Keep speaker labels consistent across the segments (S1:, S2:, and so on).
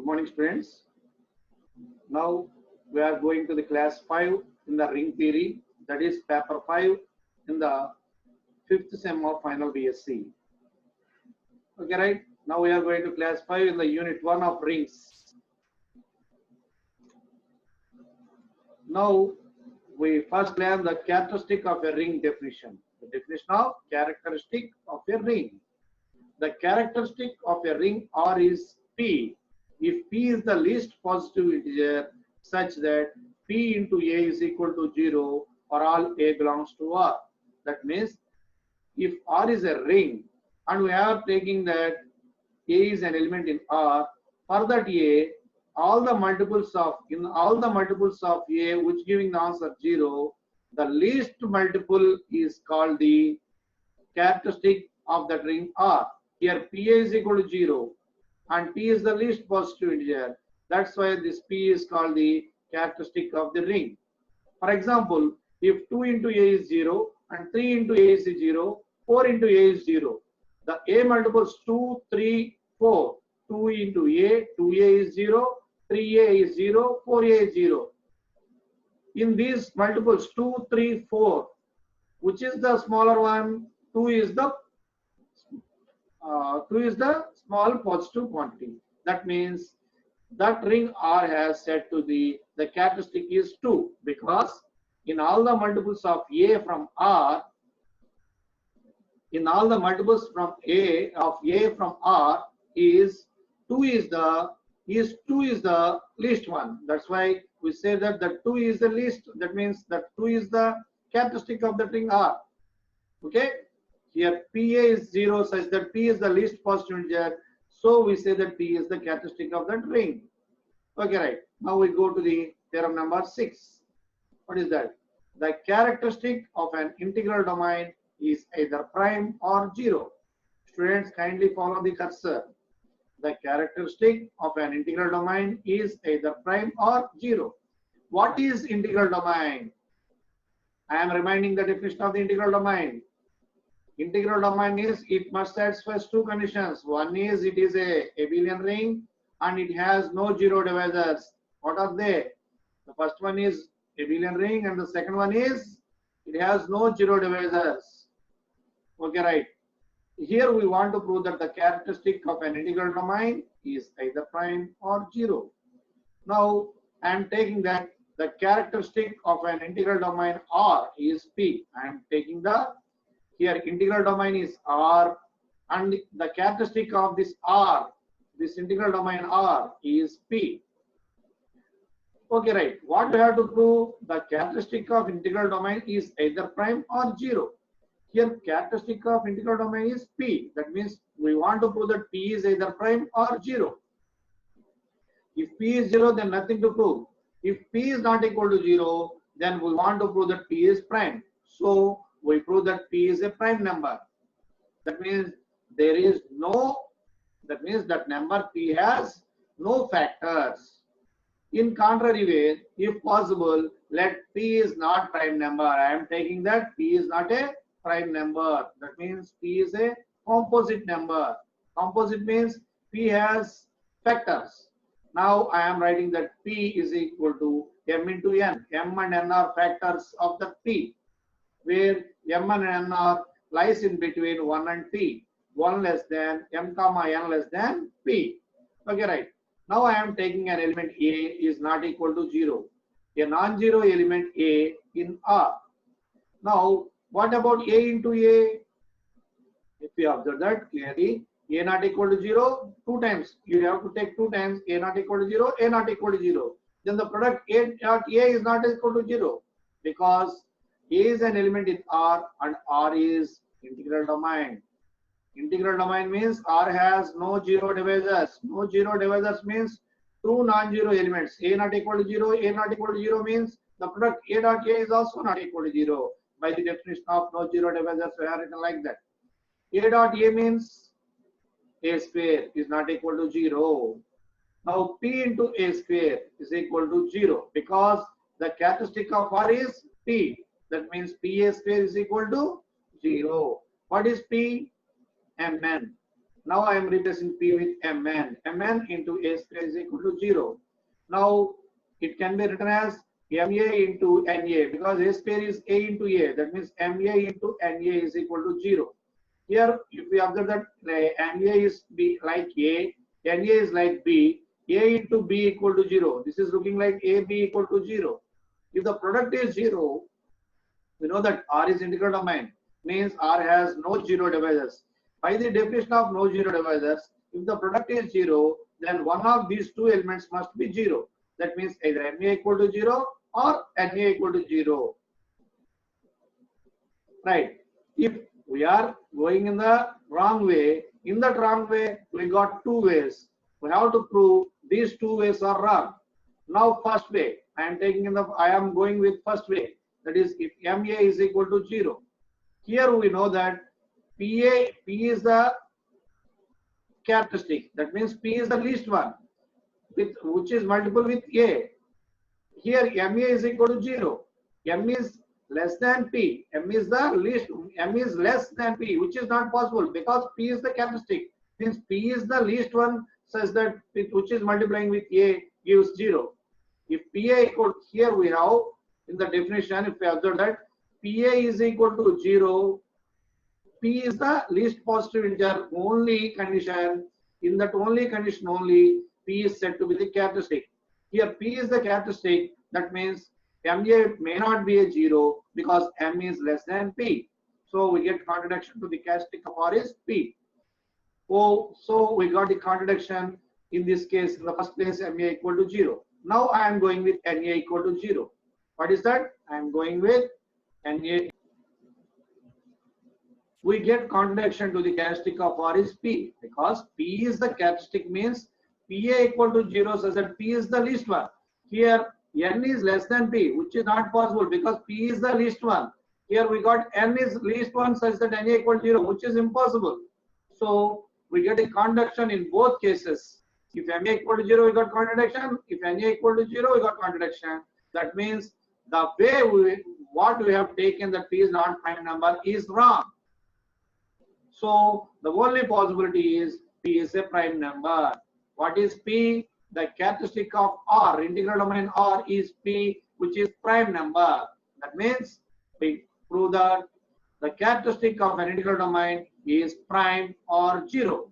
S1: Good morning, students. Now we are going to the class 5 in the ring theory, that is paper 5 in the 5th sem of final BSc. Okay, right? Now we are going to class 5 in the unit 1 of rings. Now we first learn the characteristic of a ring definition. The definition of characteristic of a ring. The characteristic of a ring R is P. If P is the least positive integer such that P into A is equal to 0 or all A belongs to R. That means if R is a ring and we are taking that A is an element in R, for that A, all the multiples of A which giving the answer 0, the least multiple is called the characteristic of that ring R. Here P is equal to 0 and P is the least positive integer. That's why this P is called the characteristic of the ring. For example, if 2 into A is 0 and 3 into A is 0, 4 into A is 0. The A multiples 2, 3, 4. 2 into A, 2A is 0, 3A is 0, 4A is 0. In these multiples 2, 3, 4, which is the smaller one? 2 is the small positive quantity. That means that ring R has said to the characteristic is 2, because in all the multiples of A from R, in all the multiples from A from R is 2 is the least one. That's why we say that the 2 is the least. That means that 2 is the characteristic of the ring R. Okay. Here PA is 0 such that P is the least positive integer. So we say that P is the characteristic of that ring. Okay, right. Now we go to the theorem number 6. What is that? The characteristic of an integral domain is either prime or 0. Students, kindly follow the cursor. The characteristic of an integral domain is either prime or 0. What is integral domain? I am reminding the definition of the integral domain. Integral domain is it must satisfy two conditions. One is it is a abelian ring and it has no zero divisors. What are they? The first one is abelian ring and the second one is it has no zero divisors. Okay, right. Here we want to prove that the characteristic of an integral domain is either prime or 0. Now I am taking that the characteristic of an integral domain R is P. I am taking the here integral domain is R and the characteristic of this R, this integral domain R is P. Okay, right. What we have to prove? The characteristic of integral domain is either prime or 0. Here characteristic of integral domain is P. That means we want to prove that P is either prime or 0. If P is 0, then nothing to prove. If P is not equal to 0, then we want to prove that P is prime. So we prove that P is a prime number. That means there is no, that means that number P has no factors. In contrary way, if possible, let P is not prime number. I am taking that P is not a prime number. That means P is a composite number. Composite means P has factors. Now I am writing that P is equal to M into N. M and N are factors of the P, where M and N are lies in between 1 and P. 1 less than M comma N less than P. Okay, right. Now I am taking an element A is not equal to 0. A non-zero element A in R. Now what about A into A? If you observe that clearly, A not equal to 0, 2 times. You have to take 2 times A not equal to 0, A not equal to 0. Then the product A dot A is not equal to 0 because A is an element in R and R is integral domain. Integral domain means R has no zero divisors. No zero divisors means two non-zero elements. A not equal to 0, A not equal to 0 means the product A dot A is also not equal to 0. By the definition of no zero divisors, we are written like that. A dot A means A square is not equal to 0. Now P into A square is equal to 0 because the characteristic of R is P. That means PA square is equal to 0. What is P? Mn. Now I am replacing P with Mn. Mn into A square is equal to 0. Now it can be written as Ma into Na because A square is A into A. That means Ma into Na is equal to 0. Here, if we observe that Na is B like A, Na is like B, A into B equal to 0. This is looking like AB equal to 0. If the product is 0, we know that R is integral domain, means R has no zero divisors. By the definition of no zero divisors, if the product is 0, then one of these two elements must be 0. That means either Na equal to 0 or Na equal to 0. Right. If we are going in the wrong way, in that wrong way, we got two ways. We have to prove these two ways are wrong. Now, first way, I am going with first way. That is, if Ma is equal to 0. Here we know that P is the characteristic. That means P is the least one, which is multiple with A. Here Ma is equal to 0. M is less than P. M is the least. M is less than P, which is not possible because P is the characteristic. Means P is the least one such that which is multiplying with A gives 0. If PA equal, here we have in the definition, if we observe that PA is equal to 0, P is the least positive integer only condition. In that only condition only, P is said to be the characteristic. Here P is the characteristic. That means Ma may not be a 0 because M is less than P. So we get contradiction to the characteristic of R is P. Oh, so we got the contradiction in this case. In the first place, Ma equal to 0. Now I am going with Na equal to 0. What is that? I am going with Na. We get contradiction to the characteristic of R is P because P is the characteristic means Pa equal to 0 says that P is the least one. Here N is less than P, which is not possible because P is the least one. Here we got N is least one such that Na equal to 0, which is impossible. So we get a contradiction in both cases. If Ma equal to 0, we got contradiction. If Na equal to 0, we got contradiction. That means the way what we have taken that P is not prime number is wrong. So the only possibility is P is a prime number. What is P? The characteristic of R, integral domain R is P, which is prime number. That means we prove that the characteristic of an integral domain is prime or 0.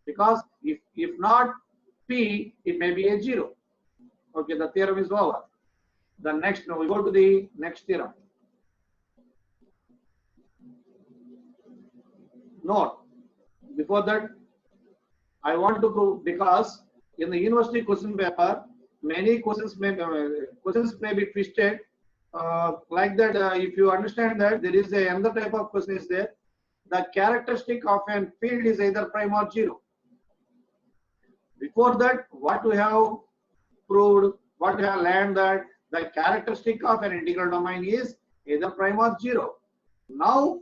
S1: Because if not P, it may be a 0. Okay, the theorem is over. The next, now we go to the next theorem. Note, before that, I want to prove, because in the university question paper, many questions may be twisted like that. If you understand that there is another type of question is there, the characteristic of a field is either prime or 0. Before that, what we have proved, what we have learned that the characteristic of an integral domain is either prime or 0. Now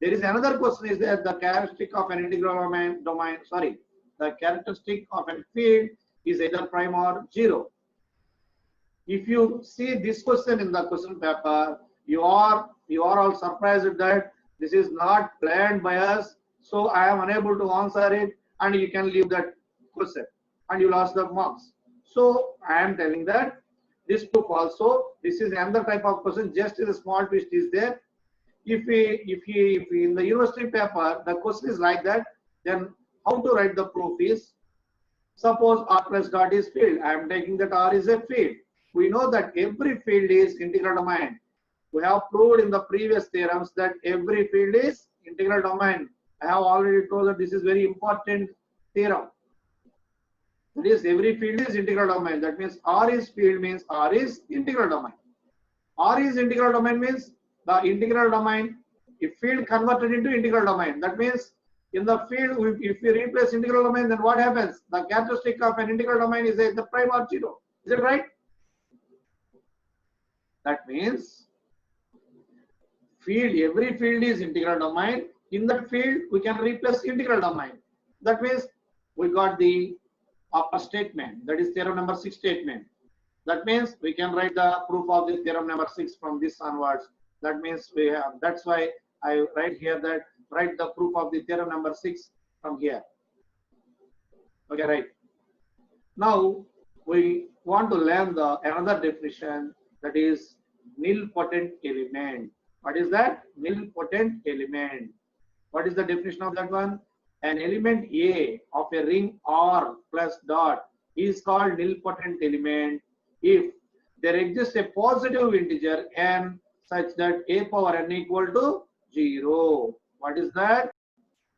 S1: there is another question is that the characteristic of an integral domain, the characteristic of a field is either prime or 0. If you see this question in the question paper, you are all surprised that this is not planned by us, so I am unable to answer it, and you can leave that question and you lost the marks. So I am telling that this proof also, this is another type of question, just as a small twist is there. If we in the university paper the question is like that, then how to write the proof is, suppose R plus dot is field. I am taking that R is a field. We know that every field is integral domain. We have proved in the previous theorems that every field is integral domain. I have already told that this is very important theorem. That is, every field is integral domain. That means R is field means R is integral domain. R is integral domain means the integral domain, if field converted into integral domain, that means in the field, if we replace integral domain, then what happens? The characteristic of an integral domain is either prime or 0. Is it right? That means field, every field is integral domain. In that field, we can replace integral domain. That means we got the upper statement. That is theorem number 6 statement. That means we can write the proof of the theorem number 6 from this onwards. That means we have, that's why I write here that write the proof of the theorem number 6 from here. Okay, right. Now we want to learn the another definition, that is nilpotent element. What is that? Nilpotent element. What is the definition of that one? An element A of a ring R plus dot is called nilpotent element if there exists a positive integer n such that a power n equal to 0. What is that?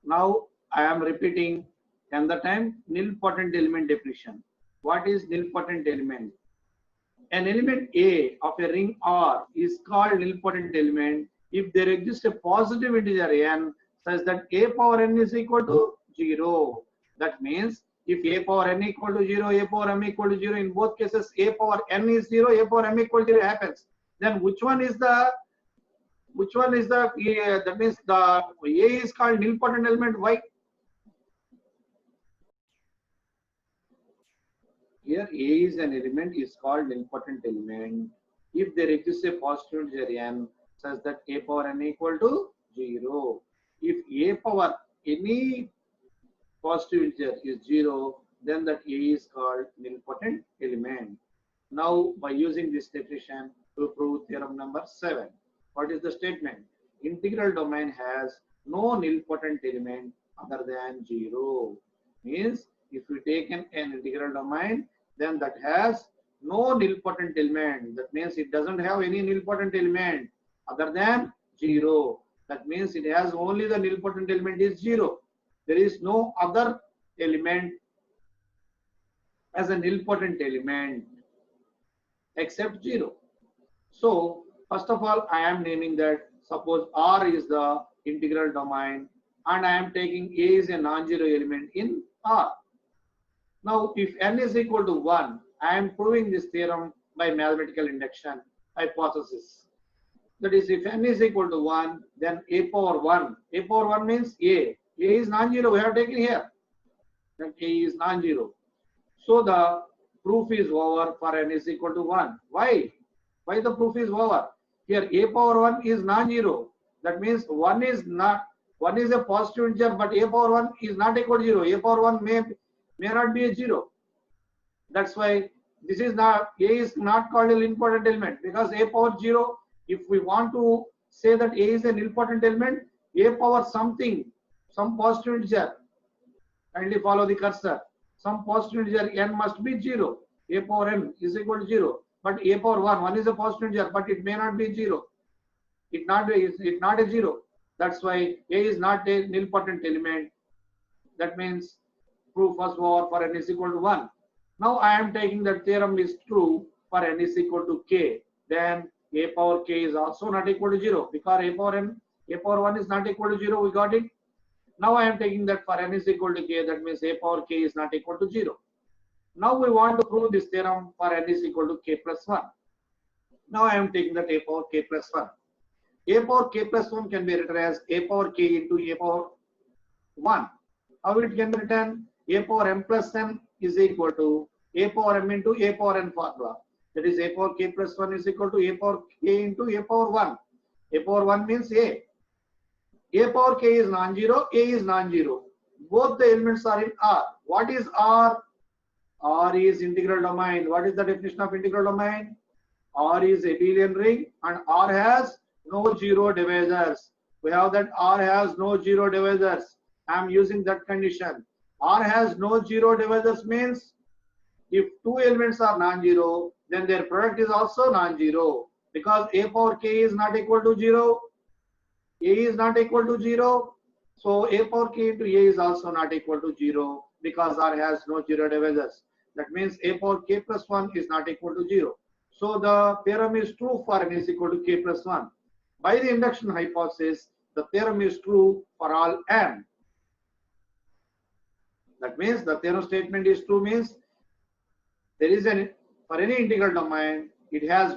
S1: Now I am repeating another time, nilpotent element definition. What is nilpotent element? An element A of a ring R is called nilpotent element if there exists a positive integer n such that a power n is equal to 0. That means if a power n equal to 0, a power m equal to 0, in both cases a power n is 0, a power m equal to 0 happens. Then which one is the that means the A is called nilpotent element? Why? Here A is an element is called nilpotent element if there exists a positive integer n such that a power n equal to 0. If a power any positive integer is 0, then that A is called nilpotent element. Now by using this definition to prove theorem number 7. What is the statement? Integral domain has no nilpotent element other than 0. Means if we take an integral domain, then that has no nilpotent element. That means it doesn't have any nilpotent element other than 0. That means it has only the nilpotent element is 0. There is no other element as a nilpotent element except 0. So first of all, I am naming that suppose R is the integral domain and I am taking A is a non-zero element in R. Now if n is equal to 1, I am proving this theorem by mathematical induction hypothesis. That is, if n is equal to 1, then a power 1 means A is non-zero, we have taken here. Then A is non-zero. So the proof is over for n is equal to 1. Why? Why the proof is over? Here a power 1 is non-zero. That means 1 is a positive integer, but a power 1 is not equal to 0. A power 1 may not be a 0. That's why this is not, A is not called a nilpotent element, because a power 0, if we want to say that A is a nilpotent element, a power something, some positive integer, kindly follow the cursor, some positive integer n must be 0. A power n is equal to 0. But a power 1 is a positive integer, but it may not be 0. It's not a 0. That's why A is not a nilpotent element. That means proof was over for n is equal to 1. Now I am taking that theorem is true for n is equal to k. Then a power k is also not equal to 0, because a power 1 is not equal to 0. We got it. Now I am taking that for n is equal to k. That means a power k is not equal to 0. Now we want to prove this theorem for n is equal to k plus 1. Now I am taking that a power k plus 1. A power k plus 1 can be written as a power k into a power 1. How it can be written? A power m plus n is equal to a power m into a power n formula. That is, a power k plus 1 is equal to a power k into a power 1. A power 1 means a. A power k is non-zero, a is non-zero. Both the elements are in R. What is R? R is integral domain. What is the definition of integral domain? R is abelian ring and R has no zero divisors. We have that R has no zero divisors. I am using that condition. R has no zero divisors means if two elements are non-zero, then their product is also non-zero, because a power k is not equal to 0. A is not equal to 0. So a power k into a is also not equal to 0, because R has no zero divisors. That means a power k plus 1 is not equal to 0. So the theorem is true for n is equal to k plus 1. By the induction hypothesis, the theorem is true for all n. That means the theorem statement is true means there is for any integral domain, it has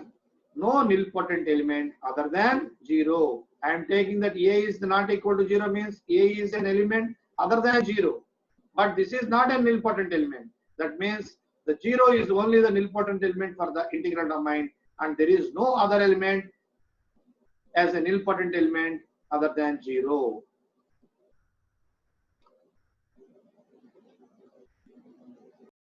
S1: no nilpotent element other than 0. I am taking that A is not equal to 0 means A is an element other than 0. But this is not a nilpotent element. That means the 0 is only the nilpotent element for the integral domain, and there is no other element as a nilpotent element other than 0.